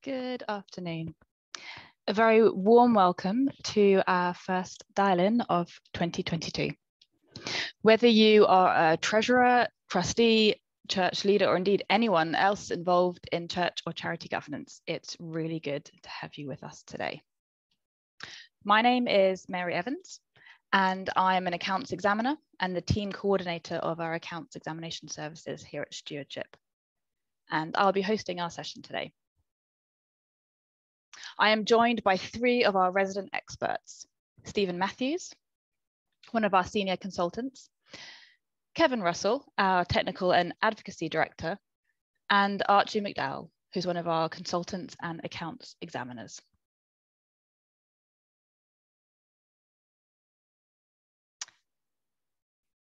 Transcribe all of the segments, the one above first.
Good afternoon. A very warm welcome to our first dial-in of 2022. Whether you are a treasurer, trustee, church leader, or indeed anyone else involved in church or charity governance, it's really good to have you with us today. My name is Mary Evans, and I'm an accounts examiner and the team coordinator of our accounts examination services here at Stewardship. And I'll be hosting our session today. I am joined by three of our resident experts, Stephen Matthews, one of our senior consultants, Kevin Russell, our technical and advocacy director, and Archie McDowell, who's one of our consultants and accounts examiners.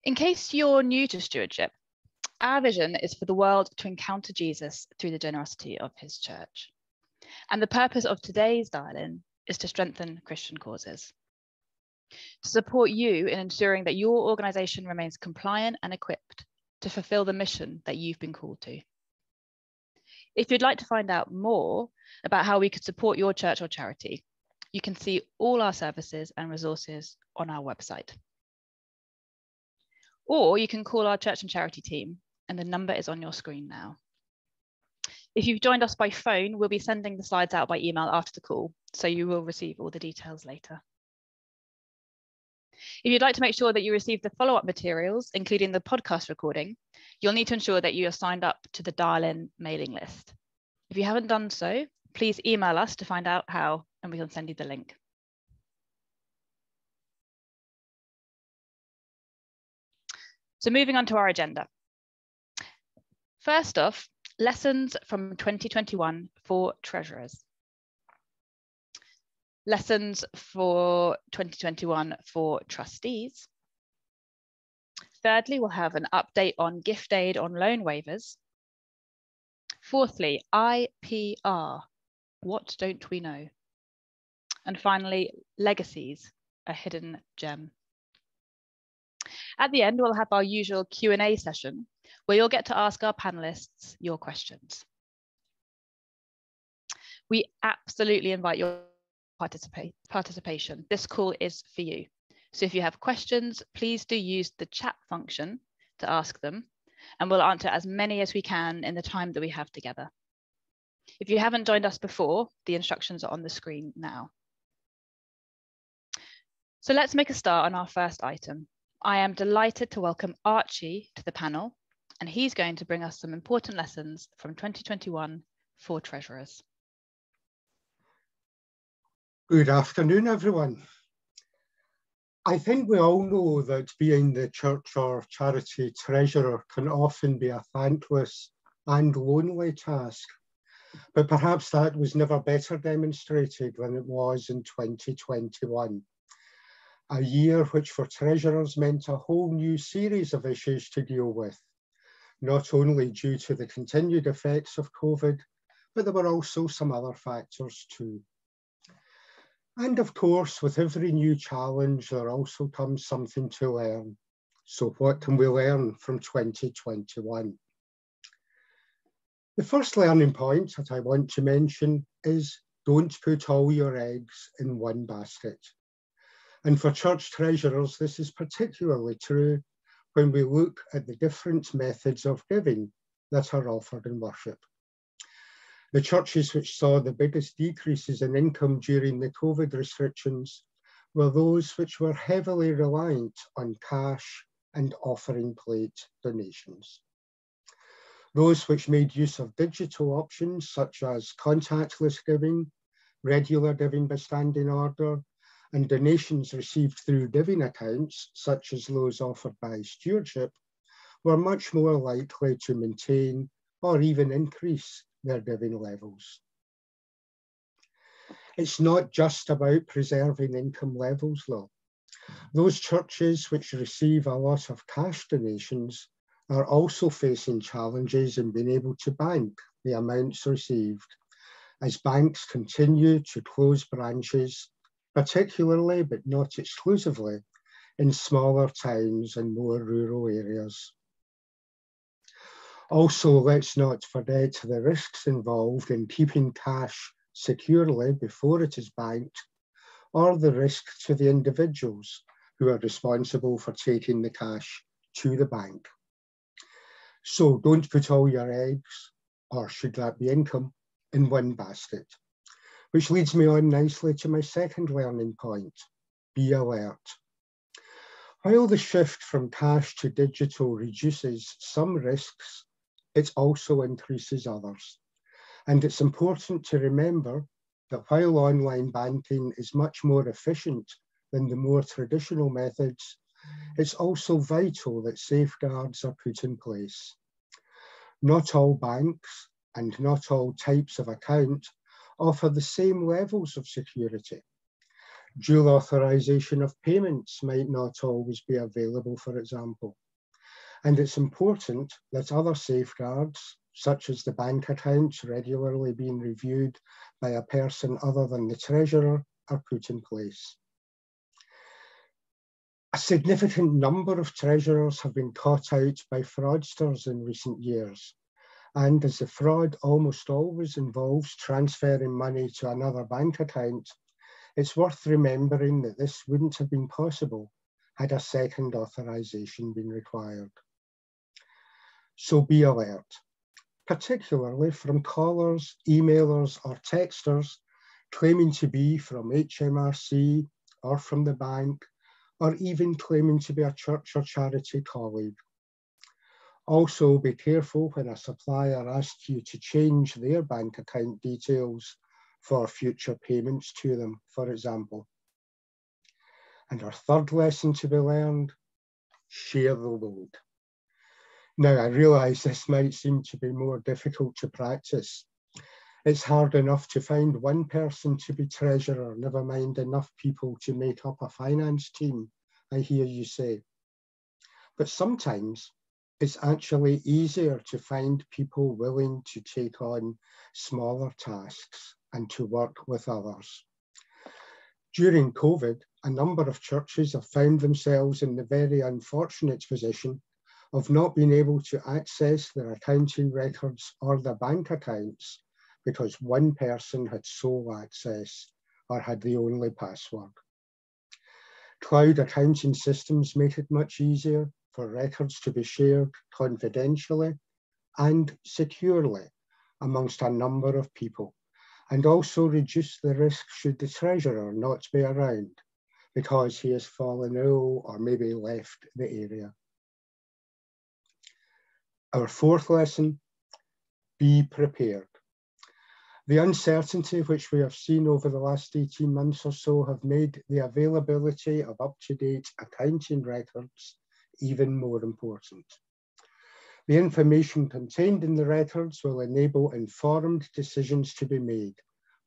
In case you're new to Stewardship, our vision is for the world to encounter Jesus through the generosity of his church. And the purpose of today's dial-in is to strengthen Christian causes, to support you in ensuring that your organisation remains compliant and equipped to fulfil the mission that you've been called to. If you'd like to find out more about how we could support your church or charity, you can see all our services and resources on our website. Or you can call our church and charity team, and the number is on your screen now. If you've joined us by phone, we'll be sending the slides out by email after the call, so you will receive all the details later. If you'd like to make sure that you receive the follow-up materials, including the podcast recording, you'll need to ensure that you are signed up to the dial-in mailing list. If you haven't done so, please email us to find out how, and we can send you the link. So moving on to our agenda. First off, lessons from 2021 for treasurers. Lessons for 2021 for trustees. Thirdly, we'll have an update on gift aid on loan waivers. Fourthly, IPR, what don't we know? And finally, legacies, a hidden gem. At the end, we'll have our usual Q&A session where you'll get to ask our panelists your questions. We absolutely invite your participation. This call is for you. So if you have questions, please do use the chat function to ask them, and we'll answer as many as we can in the time that we have together. If you haven't joined us before, the instructions are on the screen now. So let's make a start on our first item. I am delighted to welcome Archie to the panel, and he's going to bring us some important lessons from 2021 for treasurers. Good afternoon, everyone. I think we all know that being the church or charity treasurer can often be a thankless and lonely task, but perhaps that was never better demonstrated than it was in 2021. A year which for treasurers meant a whole new series of issues to deal with, not only due to the continued effects of COVID, but there were also some other factors too. And of course, with every new challenge, there also comes something to learn. So what can we learn from 2021? The first learning point that I want to mention is don't put all your eggs in one basket. And for church treasurers, this is particularly true when we look at the different methods of giving that are offered in worship. The churches which saw the biggest decreases in income during the COVID restrictions were those which were heavily reliant on cash and offering plate donations. Those which made use of digital options such as contactless giving, regular giving by standing order, and donations received through giving accounts, such as those offered by Stewardship, were much more likely to maintain or even increase their giving levels. It's not just about preserving income levels, though. Those churches which receive a lot of cash donations are also facing challenges in being able to bank the amounts received, as banks continue to close branches, particularly but not exclusively in smaller towns and more rural areas. Also, let's not forget the risks involved in keeping cash securely before it is banked, or the risk to the individuals who are responsible for taking the cash to the bank. So don't put all your eggs, or should that be income, in one basket. Which leads me on nicely to my second learning point: be alert. While the shift from cash to digital reduces some risks, it also increases others. And it's important to remember that while online banking is much more efficient than the more traditional methods, it's also vital that safeguards are put in place. Not all banks and not all types of account offer the same levels of security. Dual authorization of payments might not always be available, for example. And it's important that other safeguards, such as the bank accounts regularly being reviewed by a person other than the treasurer, are put in place. A significant number of treasurers have been caught out by fraudsters in recent years. And as the fraud almost always involves transferring money to another bank account, it's worth remembering that this wouldn't have been possible had a second authorization been required. So be alert, particularly from callers, emailers, or texters claiming to be from HMRC or from the bank, or even claiming to be a church or charity colleague. Also, be careful when a supplier asks you to change their bank account details for future payments to them, for example. And our third lesson to be learned: share the load. Now, I realise this might seem to be more difficult to practice. It's hard enough to find one person to be treasurer, never mind enough people to make up a finance team, I hear you say. But sometimes it's actually easier to find people willing to take on smaller tasks and to work with others. During COVID, a number of churches have found themselves in the very unfortunate position of not being able to access their accounting records or their bank accounts because one person had sole access or had the only password. Cloud accounting systems make it much easier for records to be shared confidentially and securely amongst a number of people, and also reduce the risk should the treasurer not be around because he has fallen ill or maybe left the area. Our fourth lesson: be prepared. The uncertainty which we have seen over the last 18 months or so have made the availability of up-to-date accounting records even more important. The information contained in the records will enable informed decisions to be made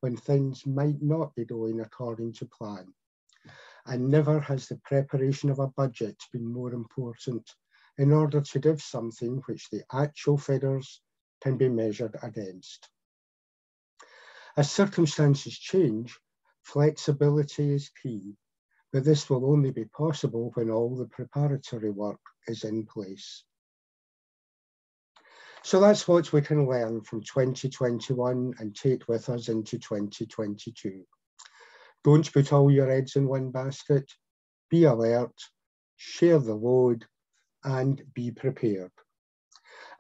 when things might not be going according to plan. And never has the preparation of a budget been more important in order to give something which the actual figures can be measured against. As circumstances change, flexibility is key, but this will only be possible when all the preparatory work is in place. So that's what we can learn from 2021 and take with us into 2022. Don't put all your eggs in one basket, be alert, share the load, and be prepared.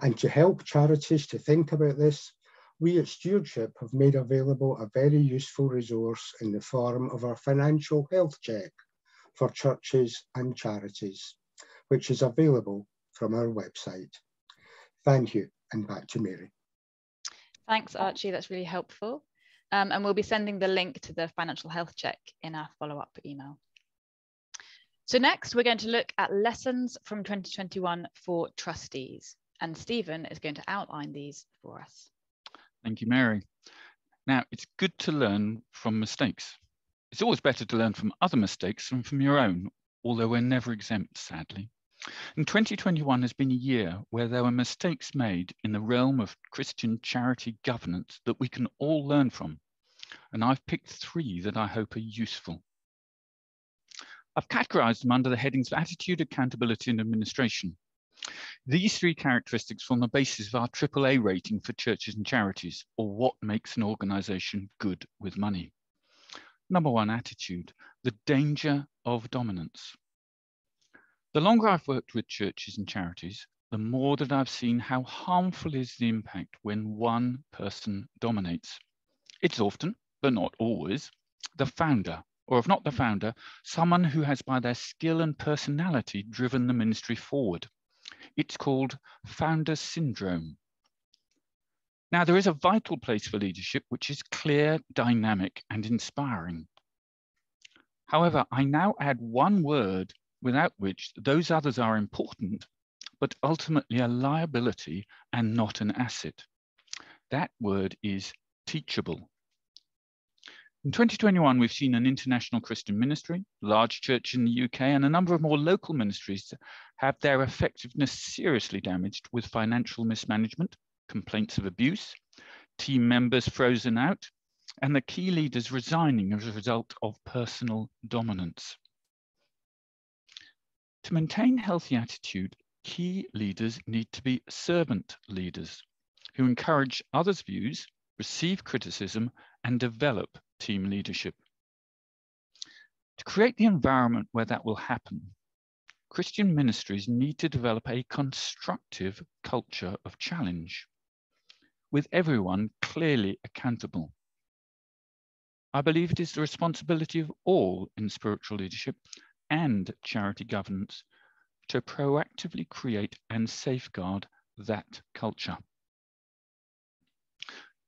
And to help charities to think about this, we at Stewardship have made available a very useful resource in the form of our financial health check for churches and charities, which is available from our website. Thank you, and back to Mary. Thanks, Archie, that's really helpful. And we'll be sending the link to the financial health check in our follow-up email. So next, we're going to look at lessons from 2021 for trustees, and Stephen is going to outline these for us. Thank you, Mary. Now, it's good to learn from mistakes. It's always better to learn from other mistakes than from your own, although we're never exempt, sadly. And 2021 has been a year where there were mistakes made in the realm of Christian charity governance that we can all learn from. And I've picked 3 that I hope are useful. I've categorized them under the headings of attitude, accountability, and administration. These three characteristics form the basis of our AAA rating for churches and charities, or what makes an organisation good with money. Number one, attitude, the danger of dominance. The longer I've worked with churches and charities, the more that I've seen how harmful is the impact when one person dominates. It's often, but not always, the founder, or if not the founder, someone who has by their skill and personality driven the ministry forward. It's called founder syndrome. Now, there is a vital place for leadership, which is clear, dynamic, and inspiring. However, I now add one word without which those others are important, but ultimately a liability and not an asset. That word is teachable. In 2021, we've seen an international Christian ministry, large church in the UK, and a number of more local ministries have their effectiveness seriously damaged with financial mismanagement, complaints of abuse, team members frozen out, and the key leaders resigning as a result of personal dominance. To maintain healthy attitude, key leaders need to be servant leaders who encourage others' views, receive criticism, and develop team leadership. To create the environment where that will happen, Christian ministries need to develop a constructive culture of challenge, with everyone clearly accountable. I believe it is the responsibility of all in spiritual leadership and charity governance to proactively create and safeguard that culture.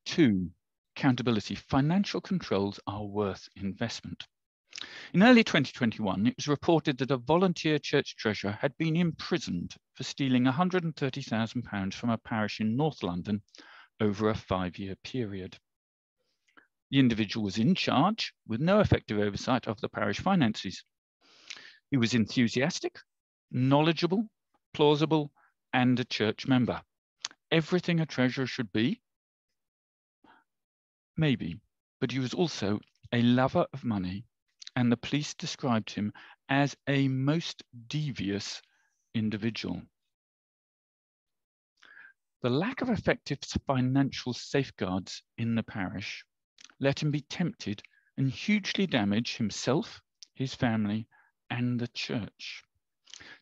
2, accountability. Financial controls are worth investment. In early 2021, it was reported that a volunteer church treasurer had been imprisoned for stealing £130,000 from a parish in North London over a 5-year period. The individual was in charge with no effective oversight of the parish finances. He was enthusiastic, knowledgeable, plausible, and a church member. Everything a treasurer should be? Maybe, but he was also a lover of money, and the police described him as a most devious individual. The lack of effective financial safeguards in the parish let him be tempted and hugely damage himself, his family, and the church.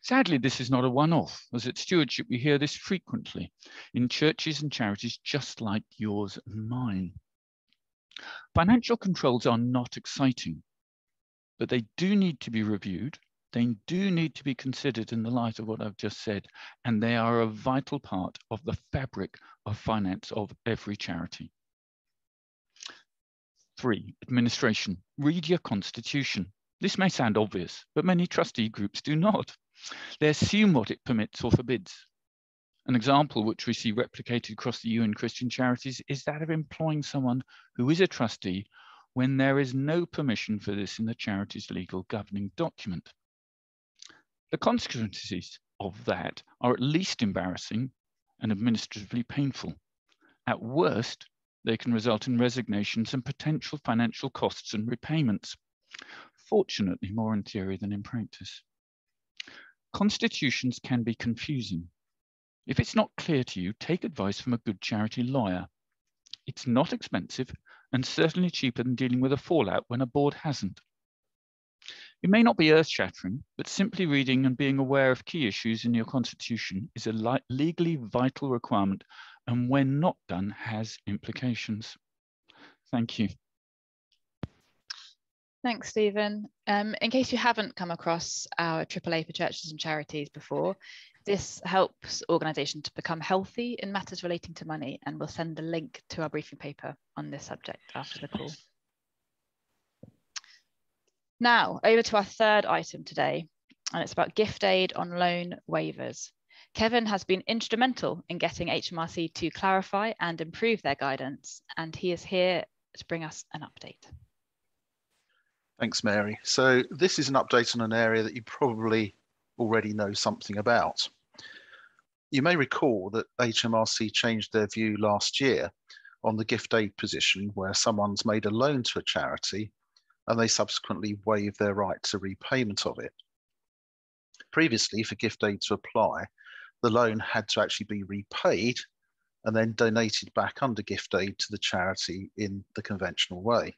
Sadly, this is not a one-off, as at Stewardship we hear this frequently in churches and charities just like yours and mine. Financial controls are not exciting, but they do need to be reviewed. They do need to be considered in the light of what I've just said, and they are a vital part of the fabric of finance of every charity. 3, administration. Read your constitution. This may sound obvious, but many trustee groups do not. They assume what it permits or forbids. An example which we see replicated across the EU in Christian charities is that of employing someone who is a trustee when there is no permission for this in the charity's legal governing document. The consequences of that are at least embarrassing and administratively painful. At worst, they can result in resignations and potential financial costs and repayments. Fortunately, more in theory than in practice. Constitutions can be confusing. If it's not clear to you, take advice from a good charity lawyer. It's not expensive and certainly cheaper than dealing with a fallout when a board hasn't. It may not be earth-shattering, but simply reading and being aware of key issues in your constitution is a legally vital requirement, and when not done, has implications. Thank you. Thanks, Stephen. In case you haven't come across our AAA for churches and charities before, this helps organisations to become healthy in matters relating to money, and we'll send a link to our briefing paper on this subject after the call. Now, over to our third item today, and it's about gift aid on loan waivers. Kevin has been instrumental in getting HMRC to clarify and improve their guidance, and he is here to bring us an update. Thanks, Mary. So this is an update on an area that you probably already know something about. You may recall that HMRC changed their view last year on the gift aid position where someone's made a loan to a charity and they subsequently waive their right to repayment of it. Previously, for gift aid to apply, the loan had to actually be repaid and then donated back under gift aid to the charity in the conventional way.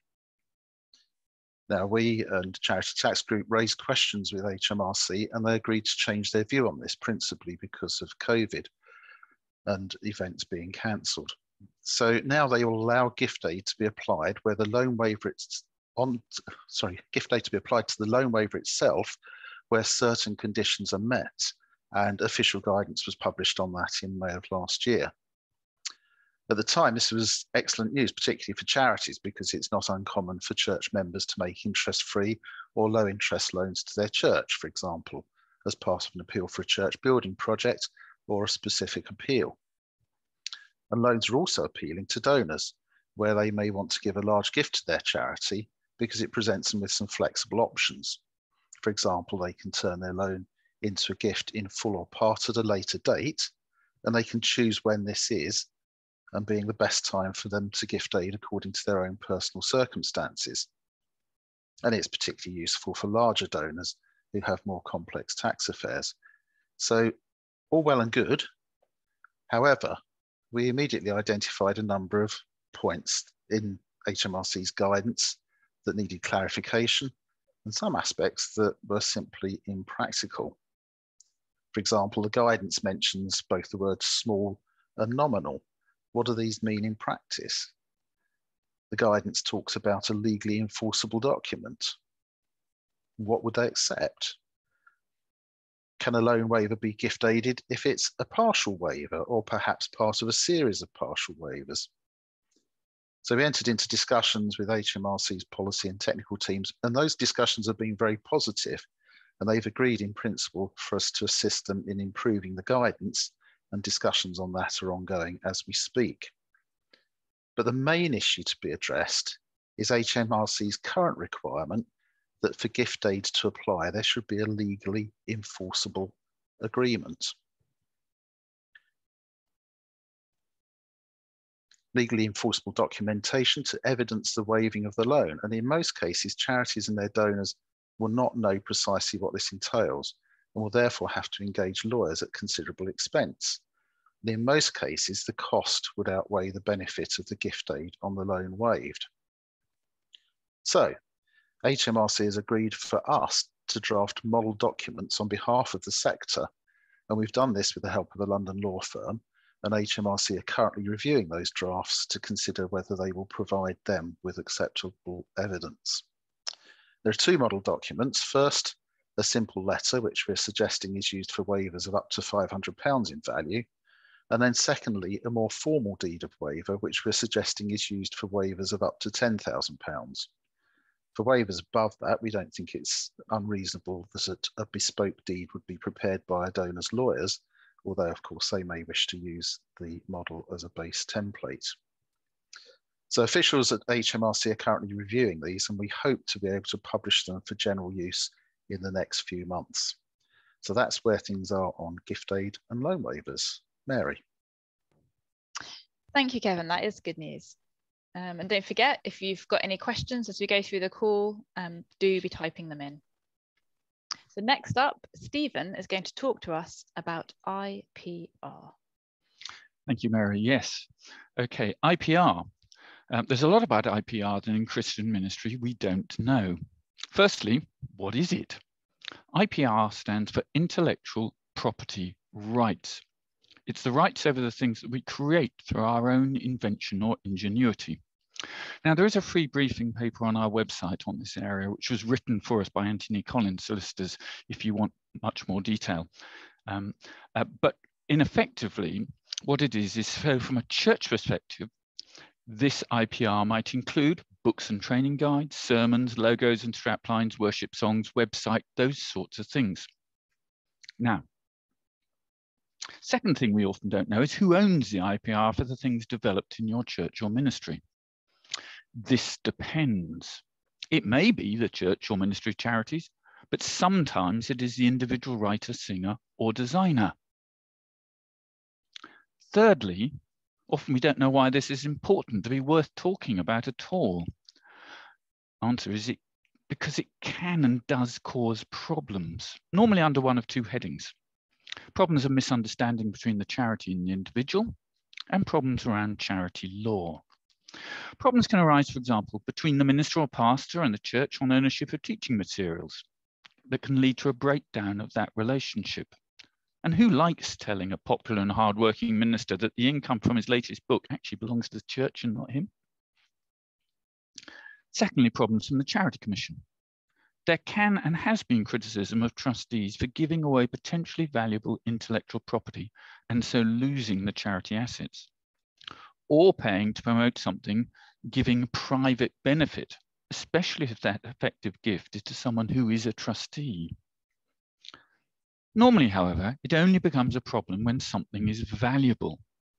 Now, we and Charity Tax Group raised questions with HMRC, and they agreed to change their view on this, principally because of COVID and events being cancelled. So now they will allow gift aid to be applied where the loan waiver gift aid to be applied to the loan waiver itself, where certain conditions are met, and official guidance was published on that in May of last year. At the time, this was excellent news, particularly for charities, because it's not uncommon for church members to make interest-free or low-interest loans to their church, for example, as part of an appeal for a church building project or a specific appeal. And loans are also appealing to donors, where they may want to give a large gift to their charity because it presents them with some flexible options. For example, they can turn their loan into a gift in full or part at a later date, and they can choose when this is, and being the best time for them to gift aid according to their own personal circumstances. And it's particularly useful for larger donors who have more complex tax affairs. So all well and good. However, we immediately identified a number of points in HMRC's guidance that needed clarification, and some aspects that were simply impractical. For example, the guidance mentions both the words small and nominal. What do these mean in practice? The guidance talks about a legally enforceable document. What would they accept? Can a loan waiver be gift aided if it's a partial waiver or perhaps part of a series of partial waivers? So we entered into discussions with HMRC's policy and technical teams, and those discussions have been very positive, and they've agreed in principle for us to assist them in improving the guidance, and discussions on that are ongoing as we speak. But the main issue to be addressed is HMRC's current requirement that for gift aid to apply, there should be a legally enforceable agreement. Legally enforceable documentation to evidence the waiving of the loan. And in most cases, charities and their donors will not know precisely what this entails, and will therefore have to engage lawyers at considerable expense. And in most cases, the cost would outweigh the benefit of the gift aid on the loan waived. So, HMRC has agreed for us to draft model documents on behalf of the sector, and we've done this with the help of a London law firm, and HMRC are currently reviewing those drafts to consider whether they will provide them with acceptable evidence. There are two model documents. First, a simple letter, which we're suggesting is used for waivers of up to £500 in value. And then secondly, a more formal deed of waiver, which we're suggesting is used for waivers of up to £10,000. For waivers above that, we don't think it's unreasonable that a bespoke deed would be prepared by a donor's lawyers, although of course they may wish to use the model as a base template. So officials at HMRC are currently reviewing these, and we hope to be able to publish them for general use in the next few months. So that's where things are on gift aid and loan waivers. Mary. Thank you, Kevin. That is good news. And don't forget, if you've got any questions as we go through the call, do be typing them in. So next up, Stephen is going to talk to us about IPR. Thank you, Mary. Yes. Okay, IPR. There's a lot about IPR that in Christian ministry we don't know. Firstly, what is it? IPR stands for Intellectual Property Rights. It's the rights over the things that we create through our own invention or ingenuity. Now, there is a free briefing paper on our website on this area, which was written for us by Anthony Collins Solicitors, if you want much more detail. But ineffectively, what it is so from a church perspective, this IPR might include books and training guides, sermons, logos and straplines, worship songs, website, those sorts of things. Now, second thing we often don't know is who owns the IPR for the things developed in your church or ministry. This depends. It may be the church or ministry charities, but sometimes it is the individual writer, singer, or designer. Thirdly, often we don't know why this is important to be worth talking about at all. Answer is because it can and does cause problems, normally under one of two headings. problems of misunderstanding between the charity and the individual, and problems around charity law. Problems can arise, for example, between the minister or pastor and the church on ownership of teaching materials that can lead to a breakdown of that relationship. And who likes telling a popular and hardworking minister that the income from his latest book actually belongs to the church and not him? Secondly, problems from the Charity Commission. There can and has been criticism of trustees for giving away potentially valuable intellectual property and so losing the charity assets, or paying to promote something giving private benefit, especially if that effective gift is to someone who is a trustee. Normally, however, it only becomes a problem when something is valuable.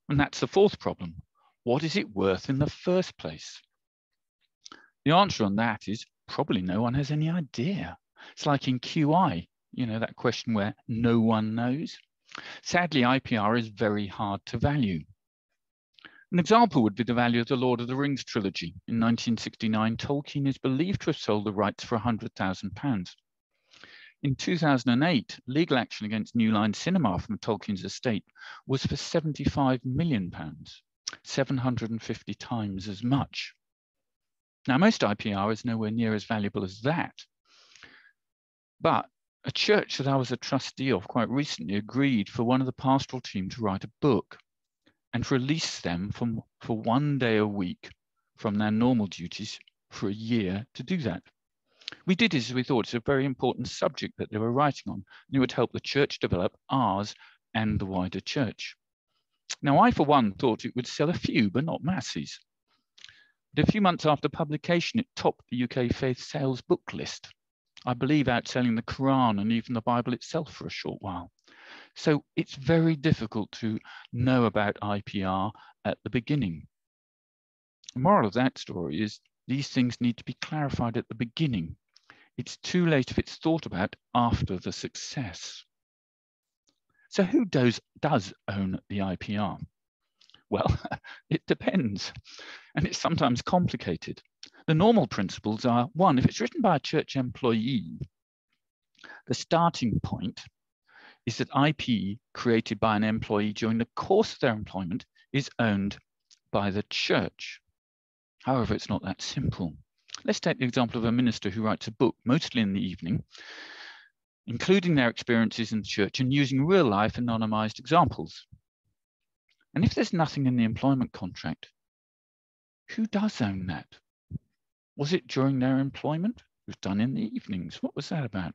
And that's the fourth problem. What is it worth in the first place? The answer on that is probably no one has any idea. It's like in QI, you know, that question where no one knows. Sadly, IPR is very hard to value. An example would be the value of the Lord of the Rings trilogy. In 1969, Tolkien is believed to have sold the rights for £100,000. In 2008, legal action against New Line Cinema from Tolkien's estate was for £75 million, 750 times as much. Now, most IPR is nowhere near as valuable as that. But a church that I was a trustee of quite recently agreed for one of the pastoral team to write a book and release them for 1 day a week from their normal duties for a year to do that. We did this as we thought it's a very important subject that they were writing on, and it would help the church develop ours and the wider church. Now, I, for one, thought it would sell a few, but not masses. But a few months after publication, it topped the UK faith sales book list, I believe outselling the Quran and even the Bible itself for a short while. So it's very difficult to know about IPR at the beginning. The moral of that story is these things need to be clarified at the beginning. It's too late if it's thought about after the success. So who does own the IPR? Well, it depends, and it's sometimes complicated. The normal principles are, one, if it's written by a church employee, the starting point is that IP created by an employee during the course of their employment is owned by the church. However, it's not that simple. Let's take the example of a minister who writes a book, mostly in the evening, including their experiences in the church and using real life anonymized examples. And if there's nothing in the employment contract, who does own that? Was it during their employment? It was done in the evenings. What was that about?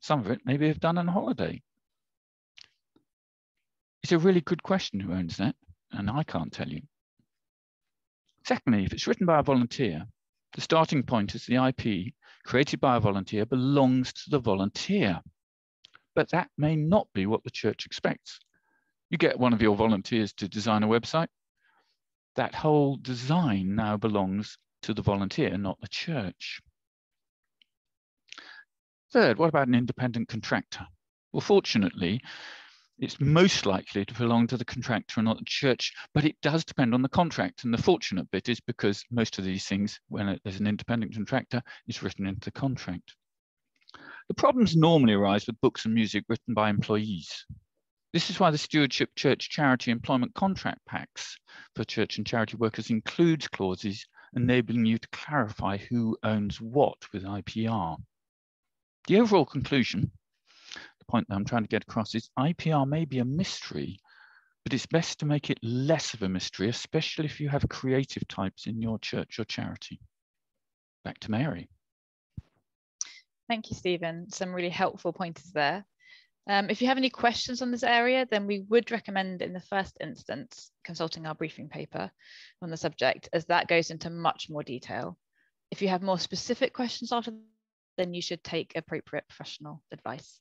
Some of it maybe have done on holiday. It's a really good question who owns that, and I can't tell you. Secondly, if it's written by a volunteer, the starting point is the IP created by a volunteer belongs to the volunteer. But that may not be what the church expects. You get one of your volunteers to design a website, that whole design now belongs to the volunteer, not the church. Third, what about an independent contractor? Well, fortunately, it's most likely to belong to the contractor and not the church, but it does depend on the contract. And the fortunate bit is because most of these things, when there's an independent contractor, it's written into the contract. The problems normally arise with books and music written by employees. This is why the Stewardship Church Charity Employment Contract Packs for church and charity workers includes clauses enabling you to clarify who owns what with IPR. The overall conclusion, the point that I'm trying to get across, is IPR may be a mystery, but it's best to make it less of a mystery, especially if you have creative types in your church or charity. Back to Mary. Thank you, Stephen. Some really helpful pointers there. If you have any questions on this area, then we would recommend in the first instance consulting our briefing paper on the subject, as that goes into much more detail. If you have more specific questions after, then you should take appropriate professional advice.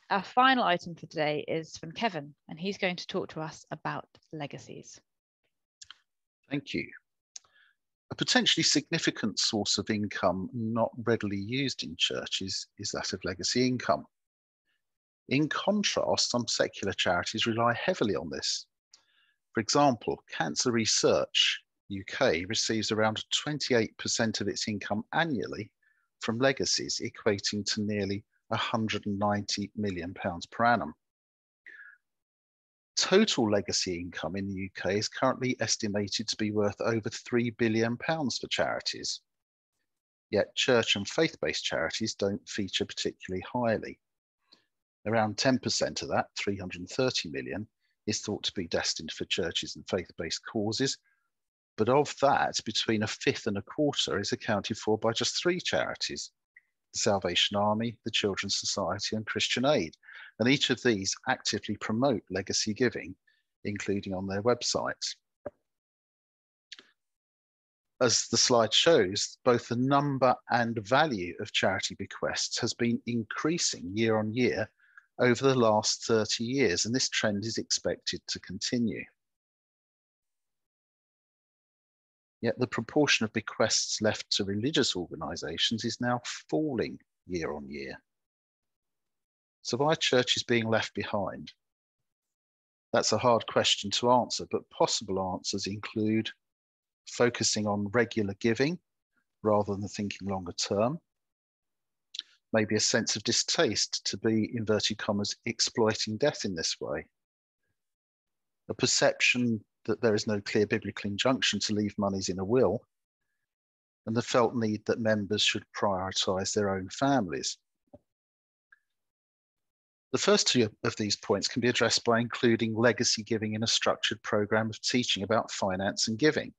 Our final item for today is from Kevin, and he's going to talk to us about legacies. Thank you. A potentially significant source of income not readily used in churches is that of legacy income. In contrast, some secular charities rely heavily on this. For example, Cancer Research UK receives around 28% of its income annually from legacies, equating to nearly £190 million per annum. Total legacy income in the UK is currently estimated to be worth over £3 billion for charities. Yet church and faith-based charities don't feature particularly highly. Around 10% of that, 330 million, is thought to be destined for churches and faith-based causes. But of that, between a fifth and a quarter is accounted for by just 3 charities: the Salvation Army, the Children's Society, and Christian Aid. And each of these actively promote legacy giving, including on their websites. As the slide shows, both the number and value of charity bequests has been increasing year on year over the last 30 years, and this trend is expected to continue. Yet the proportion of bequests left to religious organisations is now falling year on year. So why are churches being left behind? That's a hard question to answer, but possible answers include focusing on regular giving rather than thinking longer term, maybe a sense of distaste to be, inverted commas, exploiting death in this way, a perception that there is no clear biblical injunction to leave monies in a will, and the felt need that members should prioritise their own families. The first 2 of these points can be addressed by including legacy giving in a structured programme of teaching about finance and giving.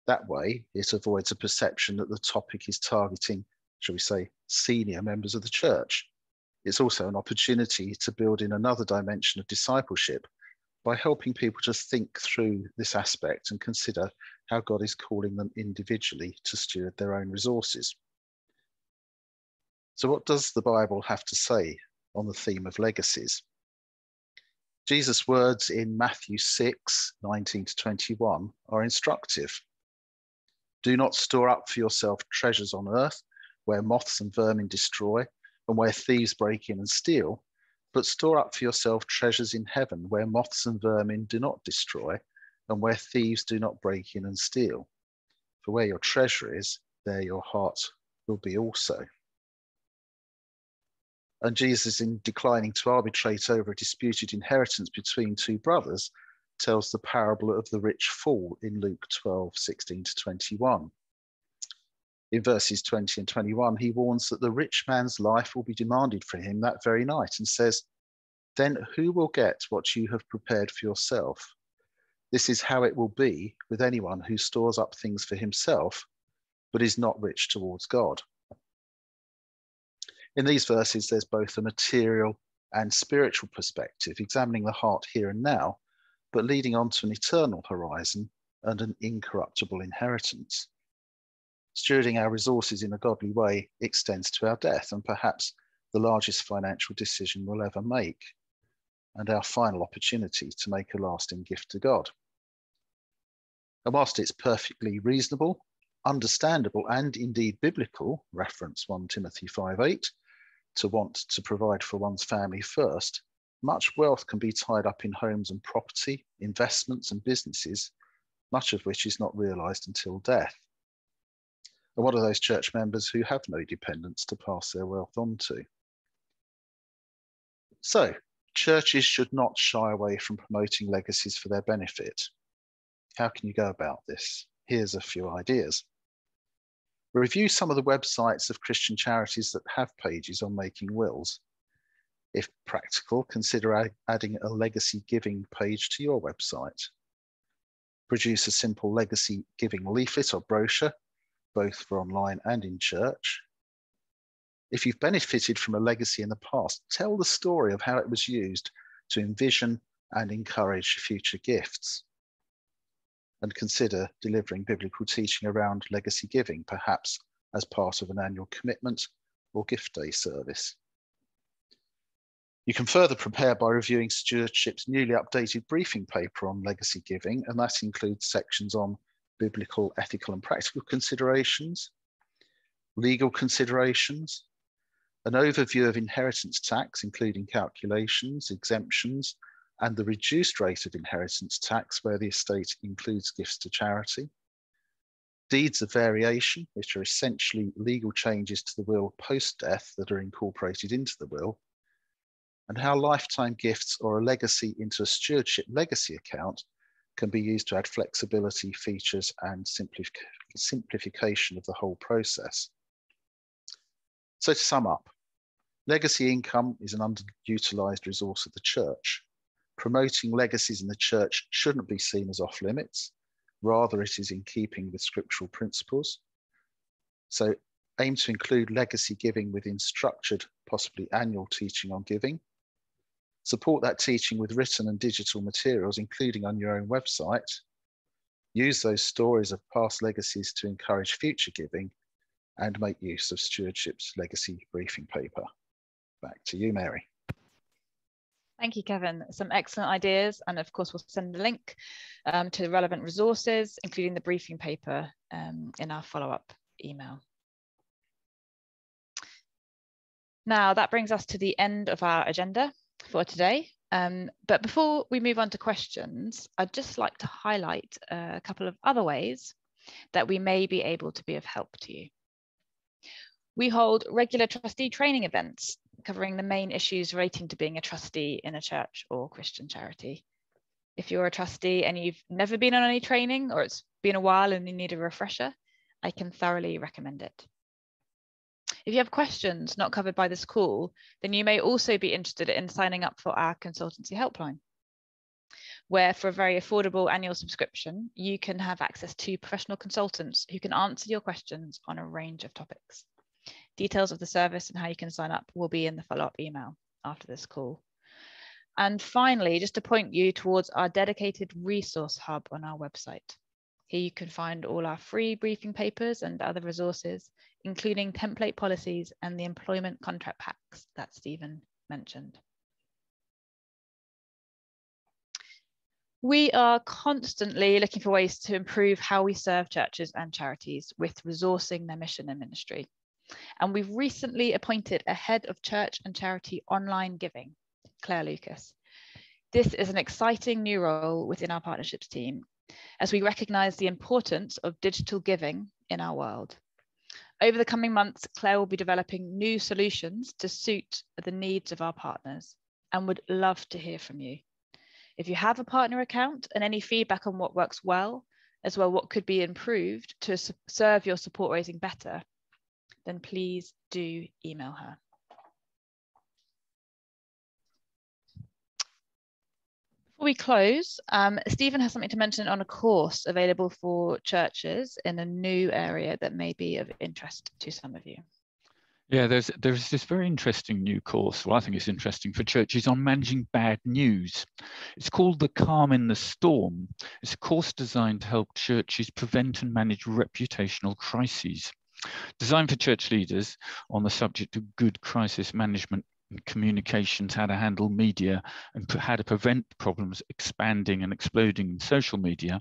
That way, it avoids a perception that the topic is targeting, shall we say, senior members of the church. It's also an opportunity to build in another dimension of discipleship by helping people to think through this aspect and consider how God is calling them individually to steward their own resources. So what does the Bible have to say on the theme of legacies? Jesus' words in Matthew 6:19 to 21 are instructive. Do not store up for yourself treasures on earth, where moths and vermin destroy, and where thieves break in and steal, but store up for yourself treasures in heaven, where moths and vermin do not destroy, and where thieves do not break in and steal. For where your treasure is, there your heart will be also. And Jesus, in declining to arbitrate over a disputed inheritance between 2 brothers, tells the parable of the rich fool in Luke 12:16 to 21. In verses 20 and 21, he warns that the rich man's life will be demanded for him that very night and says, "Then who will get what you have prepared for yourself? This is how it will be with anyone who stores up things for himself, but is not rich towards God." In these verses, there's both a material and spiritual perspective, examining the heart here and now, but leading on to an eternal horizon and an incorruptible inheritance. Stewarding our resources in a godly way extends to our death, and perhaps the largest financial decision we'll ever make, and our final opportunity to make a lasting gift to God. And whilst it's perfectly reasonable, understandable, and indeed biblical, reference 1 Timothy 5:8, to want to provide for one's family first, much wealth can be tied up in homes and property, investments and businesses, much of which is not realised until death. And what are those church members who have no dependents to pass their wealth on to? So, churches should not shy away from promoting legacies for their benefit. How can you go about this? Here's a few ideas. Review some of the websites of Christian charities that have pages on making wills. If practical, consider adding a legacy giving page to your website. Produce a simple legacy giving leaflet or brochure, both for online and in church. If you've benefited from a legacy in the past, tell the story of how it was used to envision and encourage future gifts. And consider delivering biblical teaching around legacy giving, perhaps as part of an annual commitment or gift day service. You can further prepare by reviewing Stewardship's newly updated briefing paper on legacy giving, and that includes sections on biblical, ethical and practical considerations, legal considerations, an overview of inheritance tax, including calculations, exemptions, and the reduced rate of inheritance tax where the estate includes gifts to charity, deeds of variation, which are essentially legal changes to the will post-death that are incorporated into the will, and how lifetime gifts or a legacy into a stewardship legacy account can be used to add flexibility, features, and simplification of the whole process. So to sum up, legacy income is an underutilised resource of the church. Promoting legacies in the church shouldn't be seen as off limits. Rather, it is in keeping with scriptural principles. So aim to include legacy giving within structured, possibly annual teaching on giving. Support that teaching with written and digital materials, including on your own website. Use those stories of past legacies to encourage future giving, and make use of Stewardship's legacy briefing paper. Back to you, Mary. Thank you, Kevin. Some excellent ideas. And of course, we'll send a link to the relevant resources, including the briefing paper in our follow-up email. Now, that brings us to the end of our agenda for today. But before we move on to questions, I'd just like to highlight a couple of other ways that we may be able to be of help to you. We hold regular trustee training events covering the main issues relating to being a trustee in a church or Christian charity. If you're a trustee and you've never been on any training, or it's been a while and you need a refresher, I can thoroughly recommend it. If you have questions not covered by this call, then you may also be interested in signing up for our consultancy helpline, where for a very affordable annual subscription, you can have access to professional consultants who can answer your questions on a range of topics. Details of the service and how you can sign up will be in the follow-up email after this call. And finally, just to point you towards our dedicated resource hub on our website. Here you can find all our free briefing papers and other resources, including template policies and the employment contract packs that Stephen mentioned. We are constantly looking for ways to improve how we serve churches and charities with resourcing their mission and ministry. And we've recently appointed a head of church and charity online giving, Claire Lucas. This is an exciting new role within our partnerships team, as we recognise the importance of digital giving in our world. Over the coming months, Claire will be developing new solutions to suit the needs of our partners, and would love to hear from you. If you have a partner account and any feedback on what works well, as well what could be improved to serve your support raising better, then please do email her. Before we close, Stephen has something to mention on a course available for churches in a new area that may be of interest to some of you. Yeah, there's this very interesting new course. Well, I think it's interesting for churches on managing bad news. It's called The Calm in the Storm. It's a course designed to help churches prevent and manage reputational crises. Designed for church leaders on the subject of good crisis management and communications, how to handle media and how to prevent problems expanding and exploding in social media.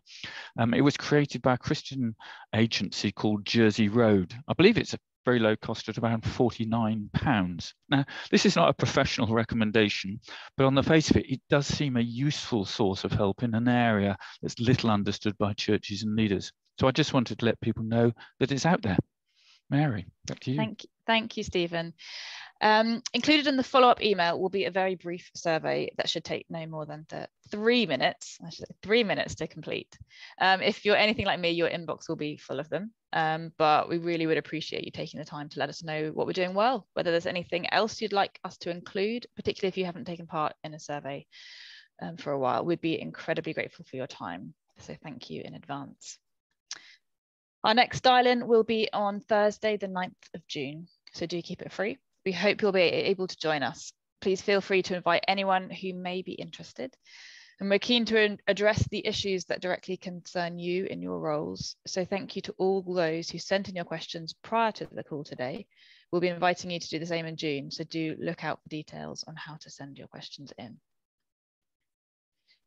It was created by a Christian agency called Jersey Road. I believe it's a very low cost at around £49. Now, this is not a professional recommendation, but on the face of it, it does seem a useful source of help in an area that's little understood by churches and leaders. So I just wanted to let people know that it's out there. Mary, back to you. Thank you, Stephen. Included in the follow-up email will be a very brief survey that should take no more than 3 minutes. I should say 3 minutes to complete. If you're anything like me, your inbox will be full of them. But we really would appreciate you taking the time to let us know what we're doing well, whether there's anything else you'd like us to include, particularly if you haven't taken part in a survey for a while. We'd be incredibly grateful for your time. So thank you in advance. Our next dial-in will be on Thursday, the 9th of June, so do keep it free. We hope you'll be able to join us. Please feel free to invite anyone who may be interested. And we're keen to address the issues that directly concern you in your roles. So thank you to all those who sent in your questions prior to the call today. We'll be inviting you to do the same in June, so do look out for details on how to send your questions in.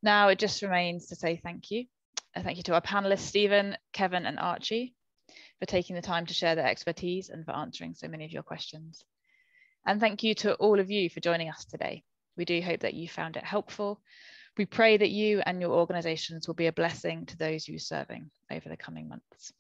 Now it just remains to say thank you. Thank you to our panelists, Stephen, Kevin and Archie, for taking the time to share their expertise and for answering so many of your questions. And thank you to all of you for joining us today. We do hope that you found it helpful. We pray that you and your organisations will be a blessing to those you're serving over the coming months.